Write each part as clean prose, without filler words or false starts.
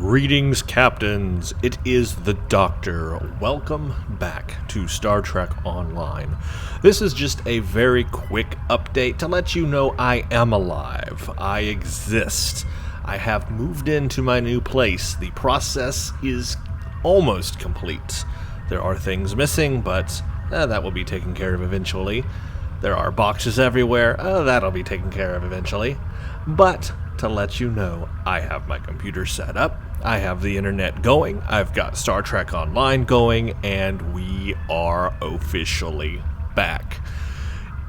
Greetings, Captains. It is the Doctor. Welcome back to Star Trek Online. This is just a very quick update to let you know I am alive. I exist. I have moved into my new place. The process is almost complete. There are things missing, but that will be taken care of eventually. There are boxes everywhere. That'll be taken care of eventually. But to let you know, I have my computer set up, I have the internet going, I've got Star Trek Online going, and we are officially back.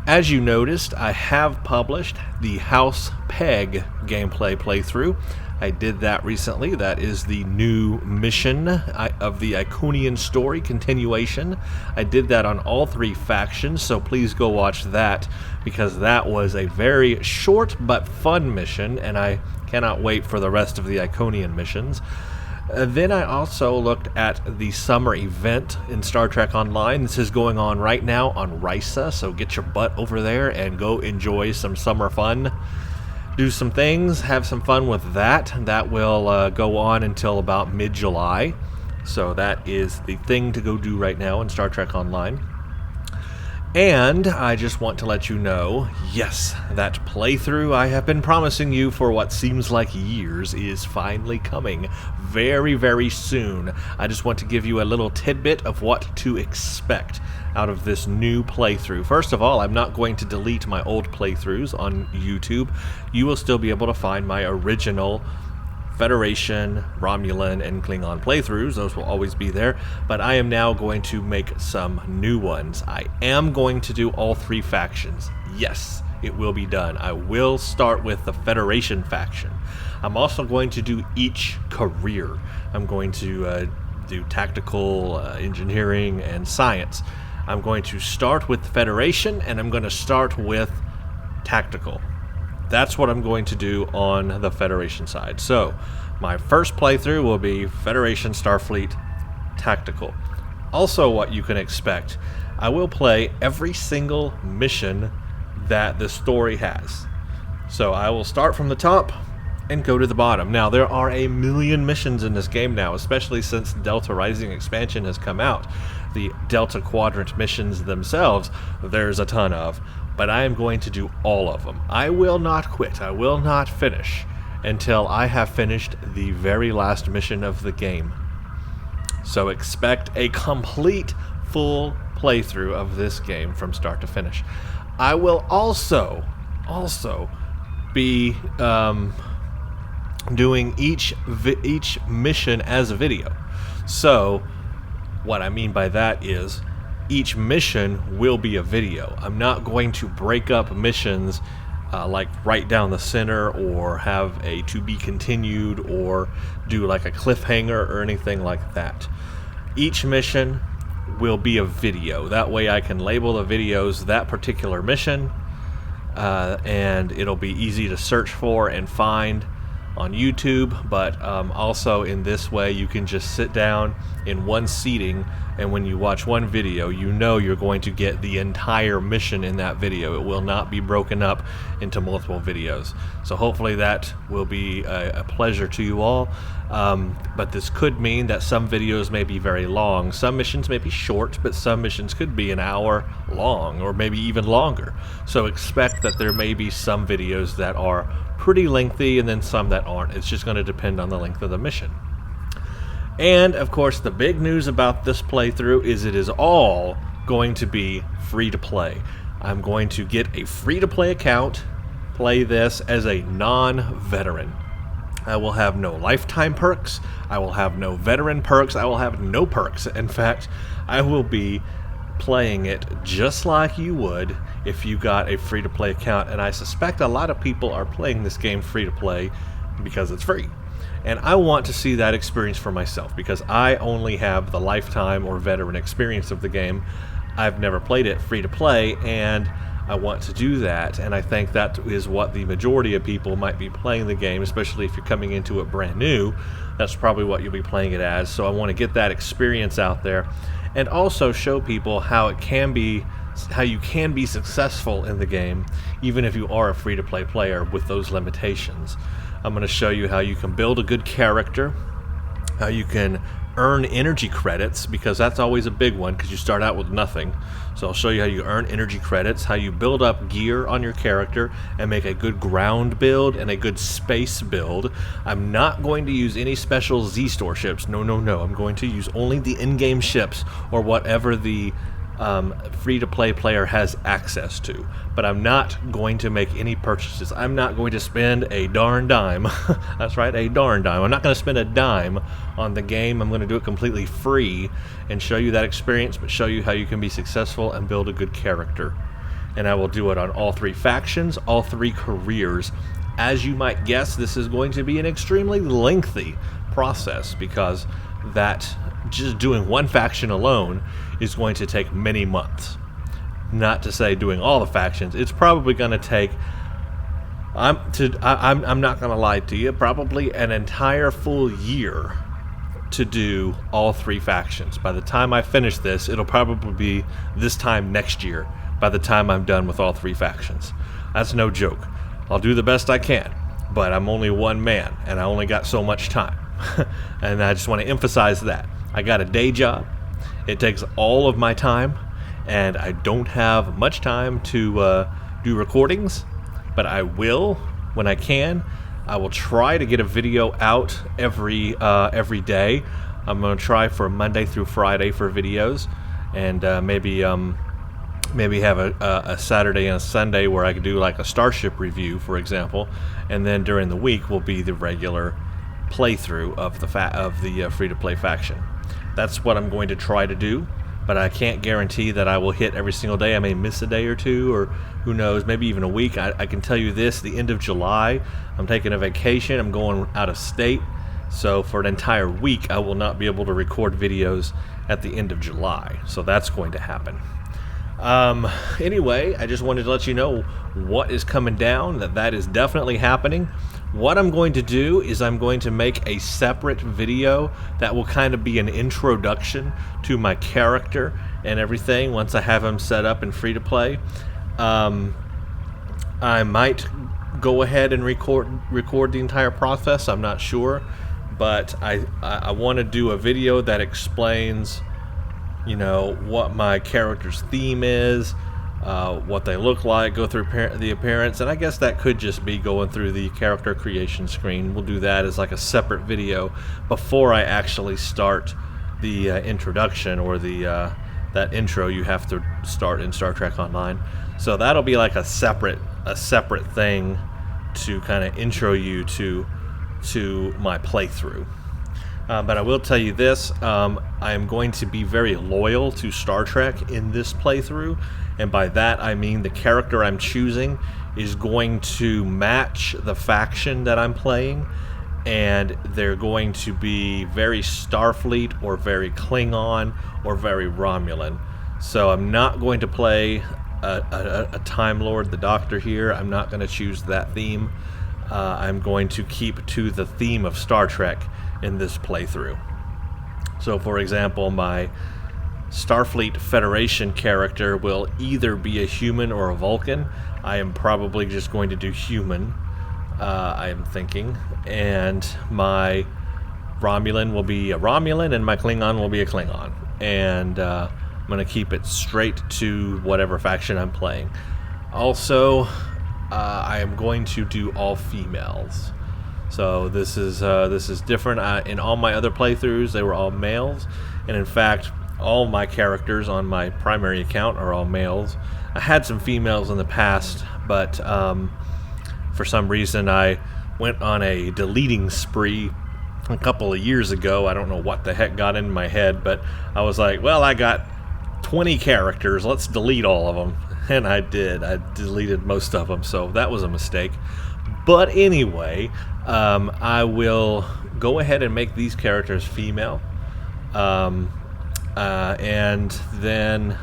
As you noticed, I have published the House Peg gameplay playthrough. I did that recently. That is the new mission of the Iconian story continuation. I did that on all three factions, so please go watch that, because that was a very short but fun mission, and I cannot wait for the rest of the Iconian missions. Then I also looked at the summer event in Star Trek Online. This is going on right now on Risa, so get your butt over there and go enjoy some summer fun. Do some things, have some fun with that. That will go on until about mid-July. So that is the thing to go do right now in Star Trek Online. And I just want to let you know, yes, that playthrough I have been promising you for what seems like years is finally coming very, very soon. I just want to give you a little tidbit of what to expect out of this new playthrough. First of all, I'm not going to delete my old playthroughs on YouTube. You will still be able to find my original Federation, Romulan, and Klingon playthroughs. Those will always be there, but I am now going to make some new ones. I am going to do all three factions. Yes, it will be done. I will start with the Federation faction. I'm also going to do each career. I'm going to do tactical, engineering, and science. I'm going to start with the Federation, and I'm going to start with tactical. That's what I'm going to do on the Federation side. So, my first playthrough will be Federation Starfleet Tactical. Also, what you can expect, I will play every single mission that the story has. So, I will start from the top and go to the bottom. Now, there are a million missions in this game now, especially since Delta Rising expansion has come out. The Delta Quadrant missions themselves, there's a ton of. But I am going to do all of them. I will not quit. I will not finish until I have finished the very last mission of the game. So expect a complete, full playthrough of this game from start to finish. I will also be doing each mission as a video. So what I mean by that is, each mission will be a video. I'm not going to break up missions like right down the center, or have a to be continued, or do like a cliffhanger or anything like that. Each mission will be a video. That way I can label the videos that particular mission, and it'll be easy to search for and find on YouTube, but also in this way you can just sit down in one seating, and when you watch one video, you know you're going to get the entire mission in that video. It will not be broken up into multiple videos. So hopefully that will be a pleasure to you all. But this could mean that some videos may be very long. Some missions may be short, but some missions could be an hour long, or maybe even longer. So expect that there may be some videos that are pretty lengthy, and then some that aren't. It's just going to depend on the length of the mission. And of course, the big news about this playthrough is it is all going to be free to play. I'm going to get a free to play account, play this as a non-veteran. I will have no lifetime perks, I will have no veteran perks, I will have no perks. In fact, I will be playing it just like you would if you got a free-to-play account, and I suspect a lot of people are playing this game free-to-play because it's free. And I want to see that experience for myself, because I only have the lifetime or veteran experience of the game. I've never played it free-to-play, and I want to do that, and I think that is what the majority of people might be playing the game, especially if you're coming into it brand new. That's probably what you'll be playing it as, so I want to get that experience out there, and also show people how you can be successful in the game, even if you are a free-to-play player with those limitations. I'm going to show you how you can build a good character, how you can earn energy credits, because that's always a big one because you start out with nothing. So I'll show you how you earn energy credits, how you build up gear on your character and make a good ground build and a good space build. I'm not going to use any special Z-Store ships. No. I'm going to use only the in-game ships or whatever the free-to-play player has access to. But I'm not going to make any purchases. I'm not going to spend a darn dime. That's right, a darn dime. I'm not going to spend a dime on the game. I'm going to do it completely free and show you that experience, but show you how you can be successful and build a good character. And I will do it on all 3 factions, all 3 careers. As you might guess, this is going to be an extremely lengthy process, because that just doing one faction alone is going to take many months. Not to say doing all the factions. It's probably going to take, I'm not going to lie to you, probably an entire full year to do all 3 factions. By the time I finish this, it'll probably be this time next year by the time I'm done with all 3 factions. That's no joke. I'll do the best I can, but I'm only one man and I only got so much time. And I just want to emphasize that. I got a day job. It takes all of my time, and I don't have much time to do recordings, but I will when I can. I will try to get a video out every day. I'm going to try for Monday through Friday for videos, and maybe have a Saturday and a Sunday where I could do like a Starship review, for example, and then during the week will be the regular playthrough of the free-to-play faction. That's what I'm going to try to do, but I can't guarantee that I will hit every single day. I may miss a day or two, or who knows, maybe even a week. I can tell you this, the end of July, I'm taking a vacation. I'm going out of state, so for an entire week I will not be able to record videos at the end of July, so that's going to happen. Anyway, I just wanted to let you know what is coming down, that is definitely happening. What I'm going to do is I'm going to make a separate video that will kind of be an introduction to my character and everything once I have him set up and free to play. I might go ahead and record the entire process, I'm not sure, but I want to do a video that explains, you know, what my character's theme is, what they look like, go through the appearance, and I guess that could just be going through the character creation screen. We'll do that as like a separate video before I actually start the introduction, or the that intro you have to start in Star Trek Online. So that'll be like a separate thing to kind of intro you to my playthrough. But I will tell you this, I am going to be very loyal to Star Trek in this playthrough, and by that I mean the character I'm choosing is going to match the faction that I'm playing, and they're going to be very Starfleet or very Klingon or very Romulan. So I'm not going to play a Time Lord, the Doctor here. I'm not going to choose that theme. I'm going to keep to the theme of Star Trek in this playthrough. So for example, my Starfleet Federation character will either be a human or a Vulcan. I am probably just going to do human, I am thinking, and my Romulan will be a Romulan and my Klingon will be a Klingon, and I'm going to keep it straight to whatever faction I'm playing. Also, I am going to do all females. So this is different. In all my other playthroughs, they were all males, and in fact, all my characters on my primary account are all males. I had some females in the past, but for some reason I went on a deleting spree a couple of years ago. I don't know what the heck got in my head, but I was like, well, I got 20 characters, let's delete all of them. And I did. I deleted most of them, so that was a mistake. But anyway, I will go ahead and make these characters female. And then,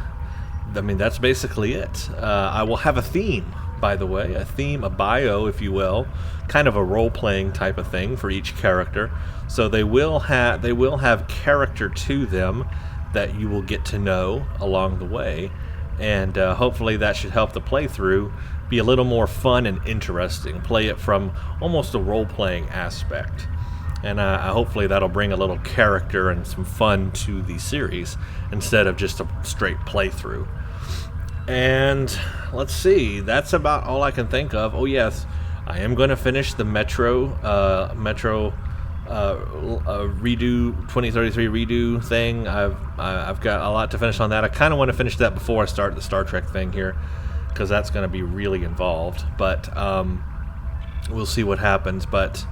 I mean, that's basically it. I will have a theme, by the way, a bio, if you will, kind of a role-playing type of thing for each character. So they will have character to them that you will get to know along the way, and hopefully that should help the playthrough be a little more fun and interesting. Play it from almost a role-playing aspect. and hopefully that'll bring a little character and some fun to the series instead of just a straight playthrough. And let's see, that's about all I can think of. Oh yes, I am going to finish the Metro redo 2033 redo thing. I've got a lot to finish on that. I kind of want to finish that before I start the Star Trek thing here, because that's going to be really involved. But we'll see what happens. But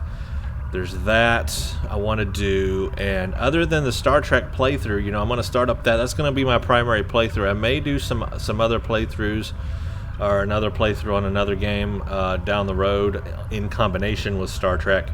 there's that I want to do, and other than the Star Trek playthrough, I'm going to start up that. That's going to be my primary playthrough. I may do some other playthroughs, or another playthrough on another game down the road in combination with Star Trek.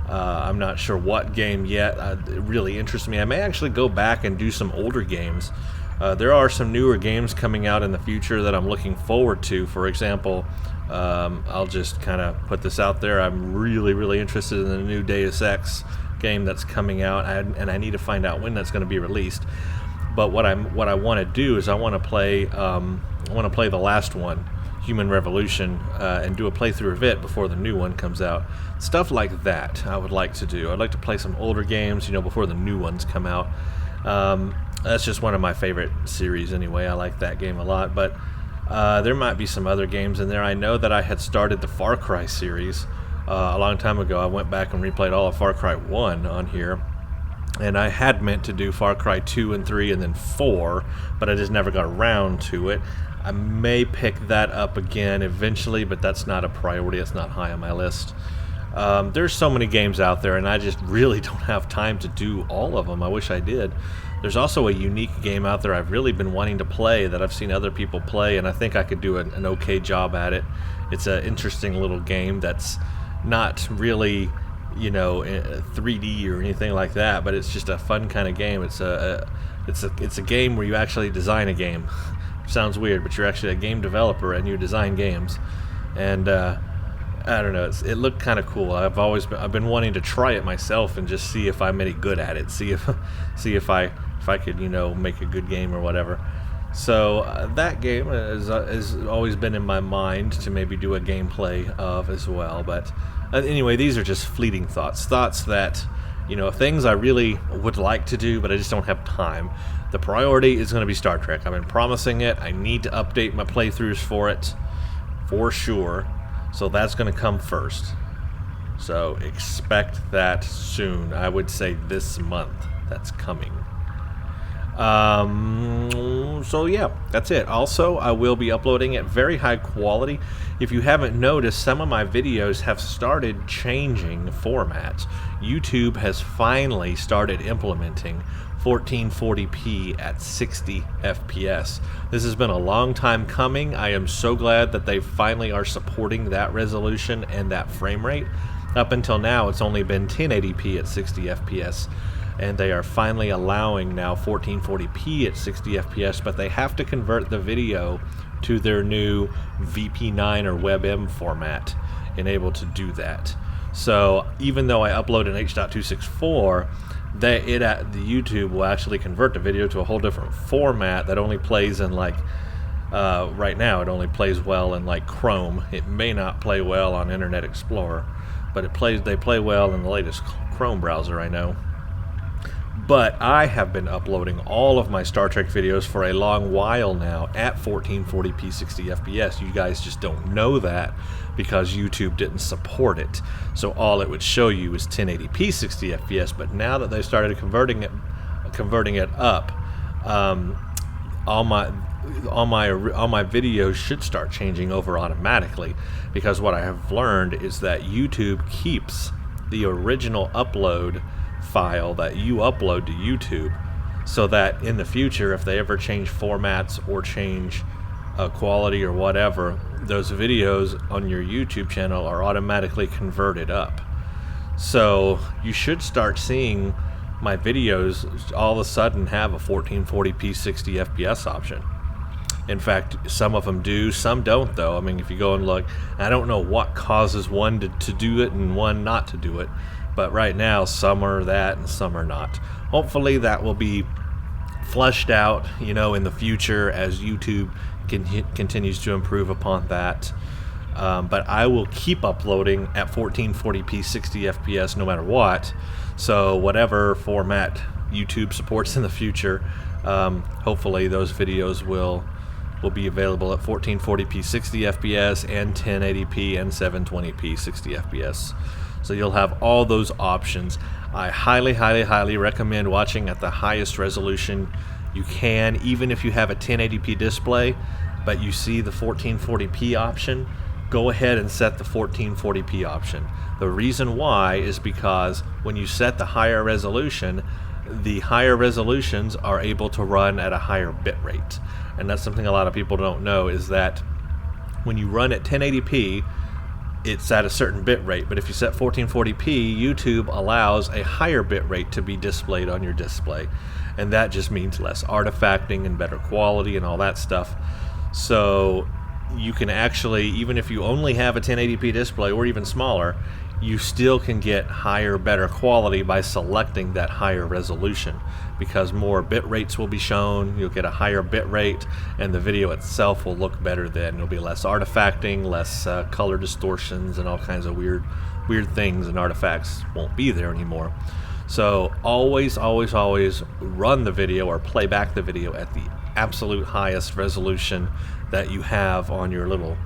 I'm not sure what game yet. It really interests me. I may actually go back and do some older games. There are some newer games coming out in the future that I'm looking forward to. For example, I'll just kind of put this out there. I'm really interested in the new Deus Ex game that's coming out, and I need to find out when that's going to be released. But what I want to do is I want to play the last one, Human Revolution, and do a playthrough of it before the new one comes out. Stuff like that I would like to do. I'd like to play some older games, before the new ones come out. That's just one of my favorite series anyway. I like that game a lot, but there might be some other games in there. I know that I had started the Far Cry series a long time ago. I went back and replayed all of Far Cry 1 on here, and I had meant to do Far Cry 2 and 3 and then 4, but I just never got around to it. I may pick that up again eventually, but that's not a priority. It's not high on my list. There's so many games out there, and I just really don't have time to do all of them. I wish I did. There's also a unique game out there I've really been wanting to play that I've seen other people play, and I think I could do an okay job at it. It's an interesting little game that's not really, 3D or anything like that, but it's just a fun kind of game. It's a game where you actually design a game. Sounds weird, but you're actually a game developer and you design games. And I don't know, it looked kind of cool. I've been wanting to try it myself and just see if I'm any good at it. See if I could make a good game or whatever. So that game has always been in my mind to maybe do a gameplay of as well. But anyway, these are just fleeting thoughts that things I really would like to do, but I just don't have time. The priority is going to be Star Trek. I've been promising it. I need to update my playthroughs for it, for sure. So that's going to come first. So expect that soon. I would say this month. That's coming. So yeah, that's it. Also, I will be uploading at very high quality. If you haven't noticed, some of my videos have started changing formats. YouTube has finally started implementing 1440p at 60 FPS. This has been a long time coming. I am so glad that they finally are supporting that resolution and that frame rate. Up until now, it's only been 1080p at 60 FPS. And they are finally allowing now 1440p at 60 FPS, but they have to convert the video to their new VP9 or WebM format and able to do that. So even though I upload in H.264, the YouTube will actually convert the video to a whole different format that only plays in right now it only plays well in Chrome. It may not play well on Internet Explorer, but they play well in the latest Chrome browser, I know. But I have been uploading all of my Star Trek videos for a long while now at 1440p 60 FPS. You guys just don't know that because YouTube didn't support it. So all it would show you is 1080p 60 FPS. But now that they started converting it up, all my videos should start changing over automatically, because what I have learned is that YouTube keeps the original upload file that you upload to YouTube, so that in the future, if they ever change formats or change quality or whatever, those videos on your YouTube channel are automatically converted up. So you should start seeing my videos all of a sudden have a 1440p 60 FPS option. In fact, some of them do, some don't though. I mean, if you go and look, I don't know what causes one to do it and one not to do it. But right now, some are that and some are not. Hopefully that will be fleshed out, in the future as YouTube continues to improve upon that. but I will keep uploading at 1440p 60 FPS no matter what. So whatever format YouTube supports in the future, hopefully those videos will be available at 1440p 60 FPS and 1080p and 720p 60 FPS. So you'll have all those options. I highly recommend watching at the highest resolution you can, even if you have a 1080p display but you see the 1440p option. Go ahead and set the 1440p option. The reason why is because when you set the higher resolution, the higher resolutions are able to run at a higher bit rate. And that's something a lot of people don't know, is that when you run at 1080p, it's at a certain bit rate, but if you set 1440p, YouTube allows a higher bit rate to be displayed on your display, and that just means less artifacting and better quality and all that stuff. So you can actually, even if you only have a 1080p display or even smaller, you still can get higher, better quality by selecting that higher resolution, because more bit rates will be shown. You'll get a higher bit rate, and the video itself will look better then. There'll be less artifacting, less color distortions, and all kinds of weird things and artifacts won't be there anymore. So always run the video or play back the video at the absolute highest resolution that you have on your little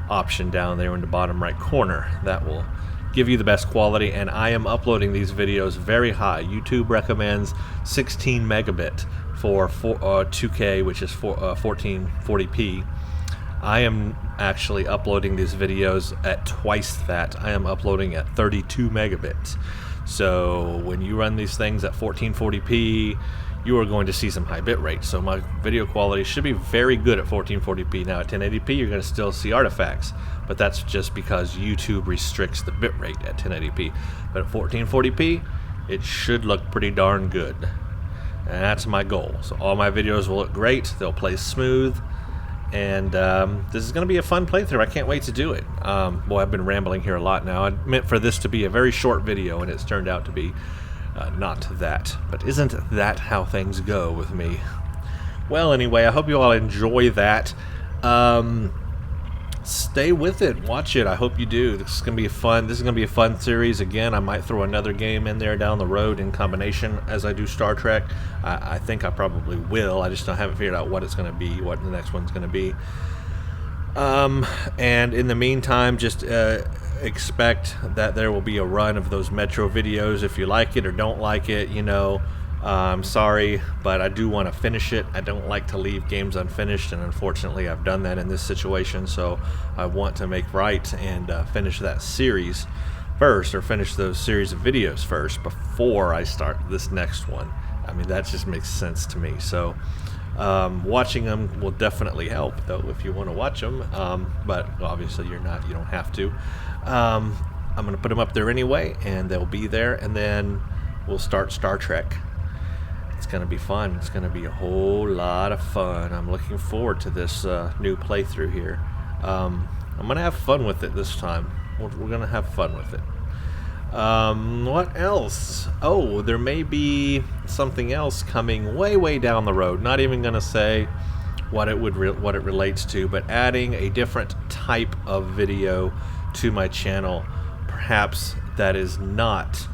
option down there in the bottom right corner. That will give you the best quality, and I am uploading these videos very high. YouTube recommends 16 megabit for 2K, which is 1440p. I am actually uploading these videos at twice that. I am uploading at 32 megabits. So when you run these things at 1440p, you are going to see some high bit rates. So my video quality should be very good at 1440p. Now at 1080p, you're going to still see artifacts, but that's just because YouTube restricts the bit rate at 1080p. But at 1440p, it should look pretty darn good. And that's my goal. So all my videos will look great. They'll play smooth. And this is going to be a fun playthrough. I can't wait to do it. Boy, I've been rambling here a lot now. I meant for this to be a very short video, and it's turned out to be not that. But isn't that how things go with me? Well, anyway, I hope you all enjoy that. Stay with it. Watch it. I hope you do. This is going to be fun. This is going to be a fun series. Again, I might throw another game in there down the road in combination as I do Star Trek. I think I probably will. I just haven't figured out what it's going to be, what the next one's going to be. And in the meantime, just expect that there will be a run of those Metro videos. If you like it or don't like it, you know, I'm sorry, but I do want to finish it. I don't like to leave games unfinished, and unfortunately I've done that in this situation, so I want to make right and finish that series first, or finish those series of videos first before I start this next one. I mean, that just makes sense to me. So watching them will definitely help, though, if you want to watch them, but obviously you don't have to. I'm going to put them up there anyway, and they'll be there, and then we'll start Star Trek. It's going to be fun. It's going to be a whole lot of fun. I'm looking forward to this new playthrough here. I'm going to have fun with it this time. We're going to have fun with it. What else? Oh, there may be something else coming way down the road. Not even going to say what it relates to, but adding a different type of video to my channel. Perhaps that is not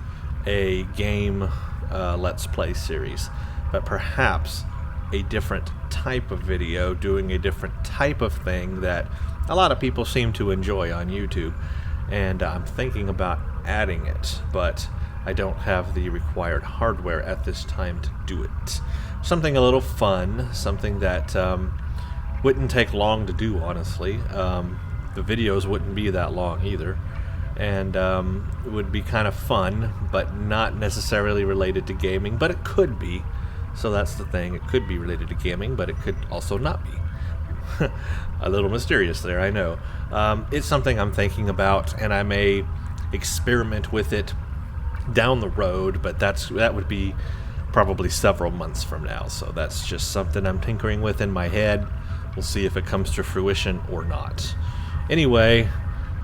a game Let's Play series, but perhaps a different type of video doing a different type of thing that a lot of people seem to enjoy on YouTube, and I'm thinking about adding it, but I don't have the required hardware at this time to do it. Something a little fun, something that wouldn't take long to do, honestly. The videos wouldn't be that long either, and it would be kind of fun, but not necessarily related to gaming, but it could be. So that's the thing. It could be related to gaming, but it could also not be. A little mysterious there, I know. It's something I'm thinking about, and I may experiment with it down the road, but that would be probably several months from now. So that's just something I'm tinkering with in my head. We'll see if it comes to fruition or not. Anyway,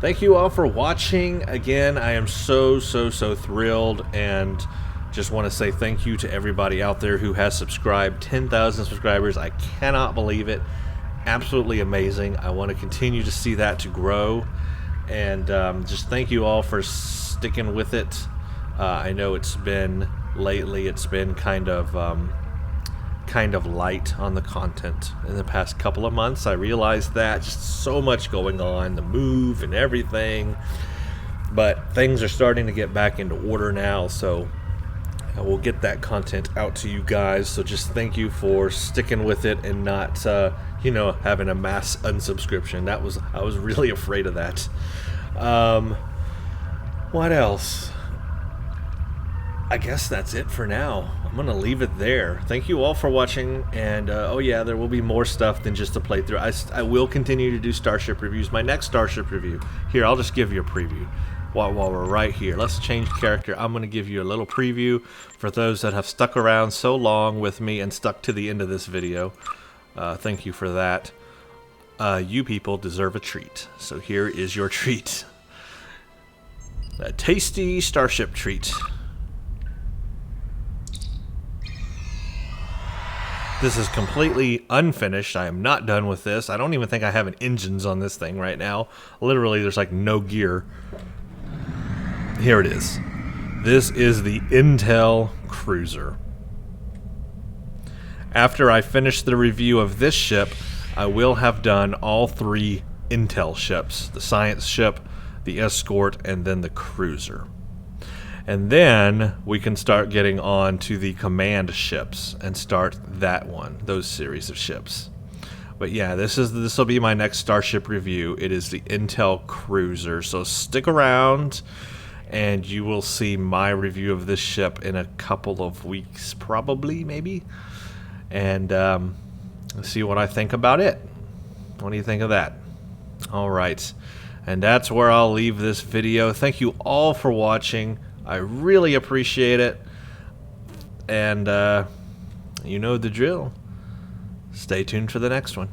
thank you all for watching. Again, I am so thrilled, and just want to say thank you to everybody out there who has subscribed. 10,000 subscribers. I cannot believe it. Absolutely amazing. I want to continue to see that to grow. And just thank you all for sticking with it. I know it's been kind of light on the content in the past couple of months. I realized that, just so much going on, the move and everything. But things are starting to get back into order now, so I will get that content out to you guys. So just thank you for sticking with it and not, having a mass unsubscription. I was really afraid of that. What else? I guess that's it for now. I'm going to leave it there. Thank you all for watching, and there will be more stuff than just a playthrough. I will continue to do Starship reviews. My next Starship review, here, I'll just give you a preview while we're right here. Let's change character. I'm going to give you a little preview for those that have stuck around so long with me and stuck to the end of this video. Thank you for that. You people deserve a treat, so here is your treat. A tasty Starship treat. This is completely unfinished. I am not done with this. I don't even think I have engines on this thing right now. Literally, there's like no gear. Here it is. This is the Intel Cruiser. After I finish the review of this ship, I will have done all 3 Intel ships. The Science ship, the Escort, and then the Cruiser. And then we can start getting on to the Command ships and start those series of ships. But yeah, this will be my next Starship review. It is the Intel Cruiser, so stick around and you will see my review of this ship in a couple of weeks, probably, maybe. And see what I think about it. What do you think of that? All right, and that's where I'll leave this video. Thank you all for watching. I really appreciate it, and you know the drill. Stay tuned for the next one.